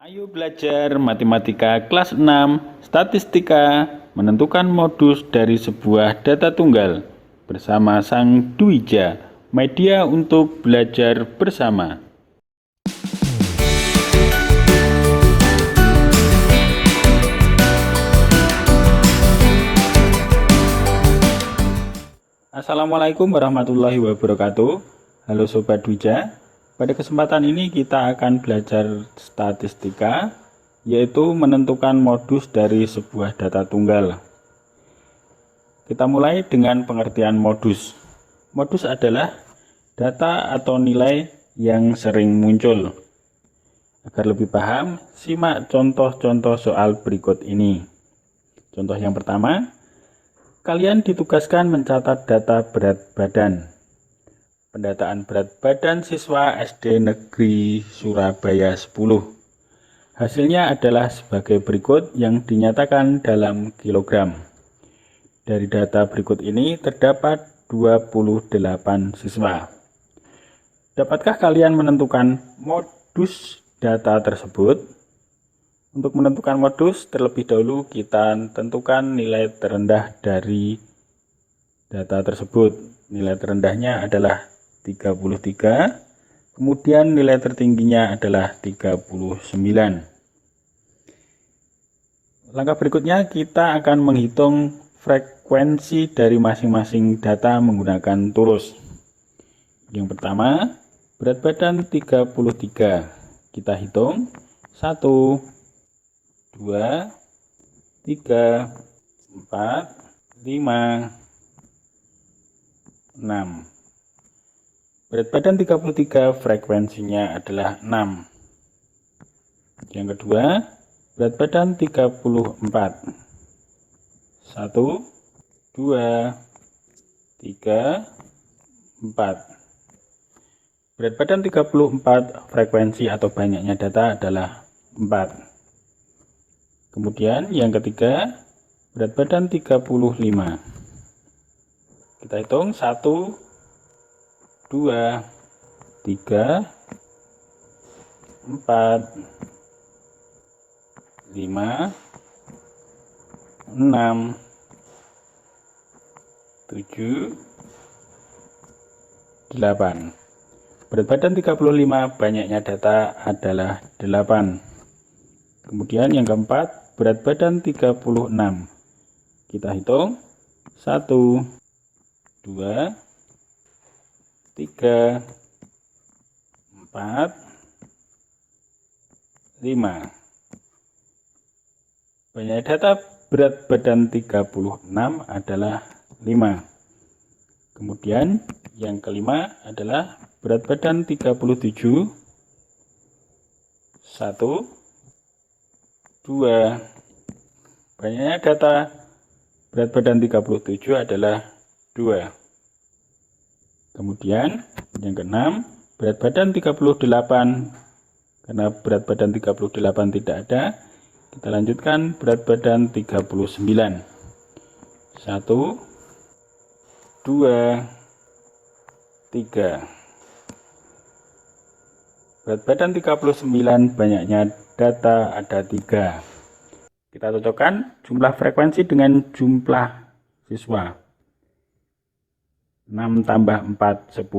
Ayo belajar matematika kelas 6, statistika, menentukan modus dari sebuah data tunggal bersama Sang Dwija, media untuk belajar bersama. Assalamualaikum warahmatullahi wabarakatuh. Halo Sobat Dwija. Pada kesempatan ini kita akan belajar statistika, yaitu menentukan modus dari sebuah data tunggal. Kita mulai dengan pengertian modus. Modus adalah data atau nilai yang sering muncul. Agar lebih paham, simak contoh-contoh soal berikut ini. Contoh yang pertama, kalian ditugaskan mencatat data berat badan. Pendataan berat badan siswa SD Negeri Surabaya 10. Hasilnya adalah sebagai berikut yang dinyatakan dalam kilogram. Dari data berikut ini terdapat 28 siswa. Dapatkah kalian menentukan modus data tersebut? Untuk menentukan modus, terlebih dahulu kita tentukan nilai terendah dari data tersebut. Nilai terendahnya adalah 33, kemudian nilai tertingginya adalah 39. Langkah berikutnya kita akan menghitung frekuensi dari masing-masing data menggunakan turus. Yang pertama, berat badan 33. Kita hitung 1, 2, 3, 4, 5, 6. Berat badan 33 frekuensinya adalah 6. Yang kedua, berat badan 34. 1, 2, 3, 4. Berat badan 34 frekuensi atau banyaknya data adalah 4. Kemudian yang ketiga, berat badan 35. Kita hitung 1, 2, 3, 4, 5, 6, 7, 8. Berat badan 35, banyaknya data adalah 8. Kemudian yang keempat, berat badan 36. Kita hitung 1, 2, 3, 4, 5. Banyak data berat badan 36 adalah 5. Kemudian yang kelima adalah berat badan 37. 1, 2. Banyaknya data berat badan 37 adalah 2. Kemudian yang keenam, berat badan 38. Karena berat badan 38 tidak ada, kita lanjutkan berat badan 39. 1, 2, 3. Berat badan 39, banyaknya data ada 3. Kita cocokkan jumlah frekuensi dengan jumlah siswa. 6 tambah 4, 10,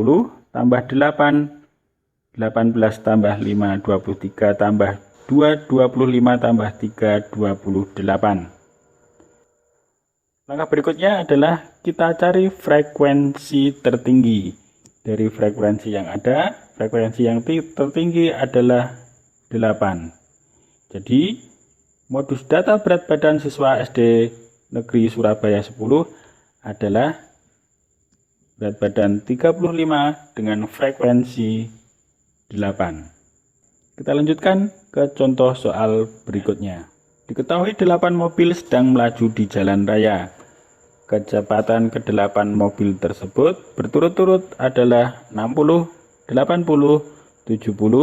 tambah 8, 18 tambah 5, 23, tambah 2, 25, tambah 3, 28. Langkah berikutnya adalah kita cari frekuensi tertinggi. Dari frekuensi yang ada, frekuensi yang tertinggi adalah 8. Jadi, modus data berat badan siswa SD Negeri Surabaya 10 adalah berat badan 35 dengan frekuensi 8. Kita lanjutkan ke contoh soal berikutnya. Diketahui 8 mobil sedang melaju di jalan raya. Kecepatan ke-8 mobil tersebut berturut-turut adalah 60, 80, 70, 50,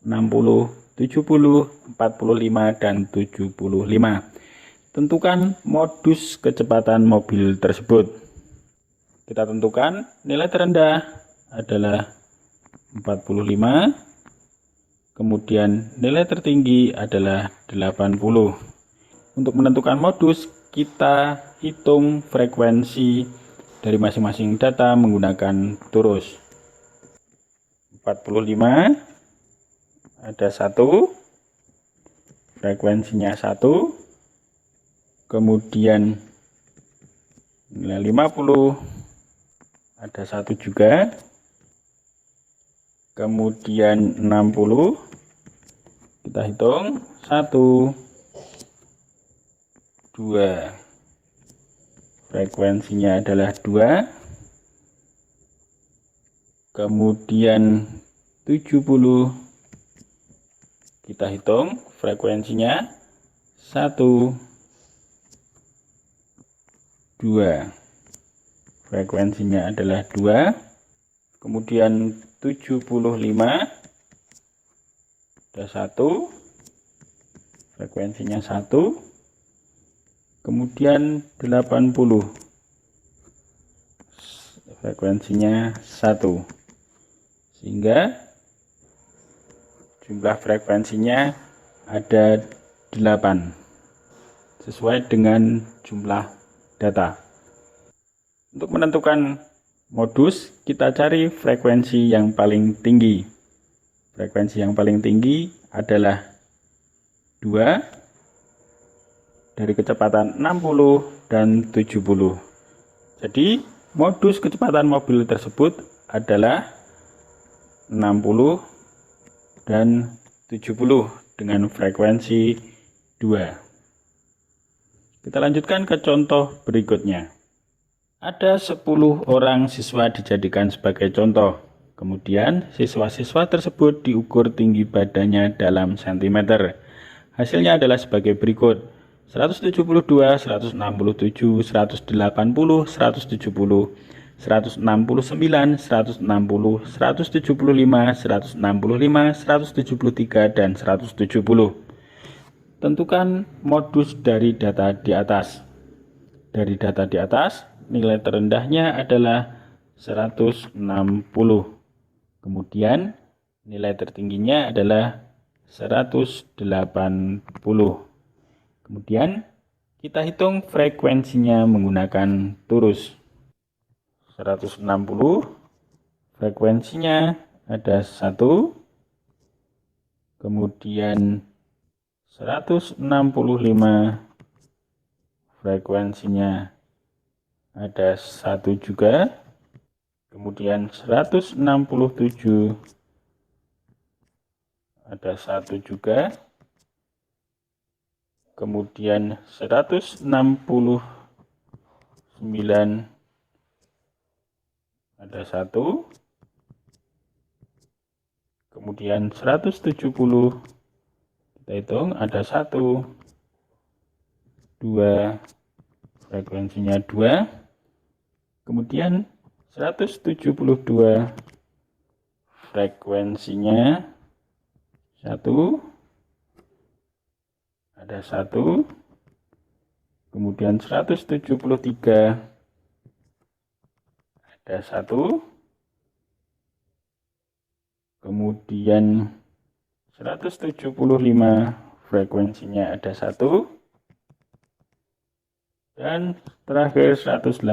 60, 70, 45, dan 75. Tentukan modus kecepatan mobil tersebut. Kita tentukan nilai terendah adalah 45, kemudian nilai tertinggi adalah 80. Untuk menentukan modus, kita hitung frekuensi dari masing-masing data menggunakan turus. 45 ada 1, frekuensinya 1, kemudian nilai 50 ada 1 juga, kemudian 60 kita hitung 1, 2, frekuensinya adalah 2, kemudian 70 kita hitung frekuensinya 1, 2, frekuensinya adalah 2, kemudian 75 ada 1, frekuensinya 1, kemudian 80 frekuensinya 1, sehingga jumlah frekuensinya ada 8 sesuai dengan jumlah data. Untuk menentukan modus, kita cari frekuensi yang paling tinggi. Frekuensi yang paling tinggi adalah 2 dari kecepatan 60 dan 70. Jadi modus kecepatan mobil tersebut adalah 60 dan 70 dengan frekuensi 2. Kita lanjutkan ke contoh berikutnya. Ada 10 orang siswa dijadikan sebagai contoh. Kemudian siswa-siswa tersebut diukur tinggi badannya dalam sentimeter. Hasilnya adalah sebagai berikut: 172, 167, 180, 170, 169, 160, 175, 165, 173, dan 170. Tentukan modus dari data di atas. Dari data di atas, nilai terendahnya adalah 160. Kemudian nilai tertingginya adalah 180. Kemudian kita hitung frekuensinya menggunakan turus. 160 frekuensinya ada 1, kemudian 165 frekuensinya ada 1 juga, kemudian 167 ada 1 juga, kemudian 169 ada 1, kemudian 170 kita hitung ada 1, 2, frekuensinya 2, kemudian 172 frekuensinya 1, ada 1, kemudian 173 ada 1, kemudian 175 frekuensinya ada 1, dan terakhir 180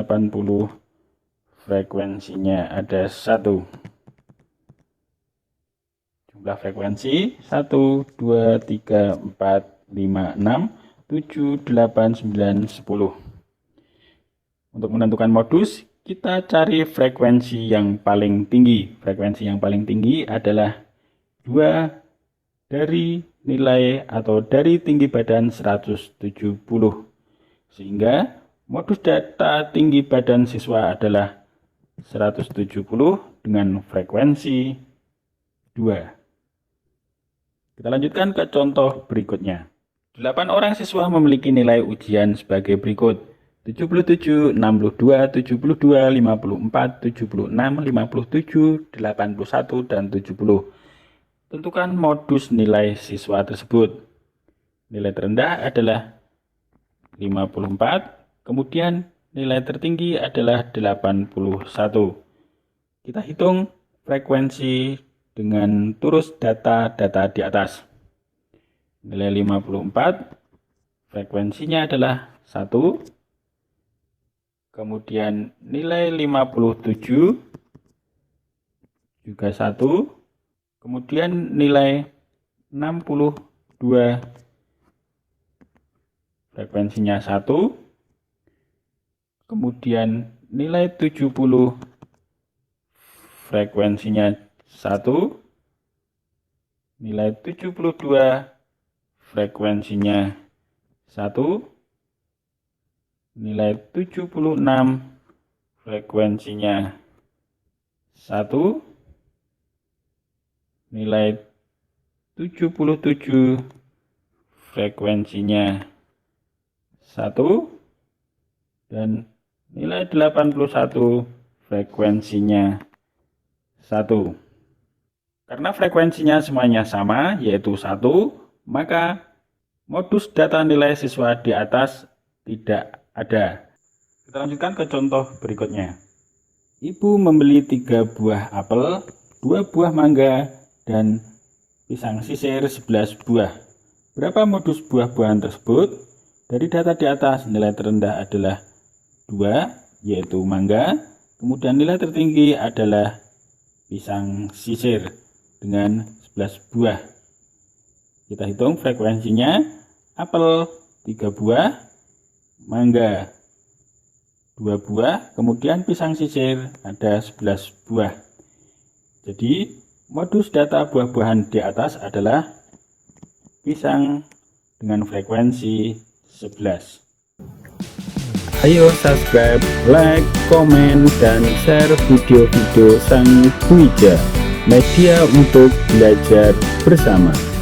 frekuensinya ada 1. Jumlah frekuensi 1, 2, 3, 4, 5, 6, 7, 8, 9, 10. Untuk menentukan modus, kita cari frekuensi yang paling tinggi. Frekuensi yang paling tinggi adalah 2 dari nilai atau dari tinggi badan 170. Sehingga modus data tinggi badan siswa adalah 170 dengan frekuensi 2. Kita lanjutkan ke contoh berikutnya. 8 orang siswa memiliki nilai ujian sebagai berikut: 77, 62, 72, 54, 76, 57, 81, dan 70. Tentukan modus nilai siswa tersebut. Nilai terendah adalah 54, kemudian nilai tertinggi adalah 81. Kita hitung frekuensi dengan terus data-data di atas. Nilai 54, frekuensinya adalah 1. Kemudian nilai 57 juga 1. Kemudian nilai 62, frekuensinya 1. Kemudian nilai 70, frekuensinya 1. Nilai 72, frekuensinya 1. Nilai 76, frekuensinya 1. Nilai 77, frekuensinya 1. Dan nilai 81, frekuensinya 1. Karena frekuensinya semuanya sama, yaitu 1, maka modus data nilai siswa di atas tidak ada. Kita lanjutkan ke contoh berikutnya. Ibu membeli 3 buah apel, 2 buah mangga, dan pisang sisir 11 buah. Berapa modus buah-buahan tersebut? Dari data di atas, nilai terendah adalah 2, yaitu mangga. Kemudian nilai tertinggi adalah pisang sisir dengan 11 buah. Kita hitung frekuensinya. Apel 3 buah, mangga 2 buah, kemudian pisang sisir ada 11 buah. Jadi modus data buah-buahan di atas adalah pisang dengan frekuensi 11. Ayo subscribe, like, komen, dan share video-video Sang Duija, media untuk belajar bersama.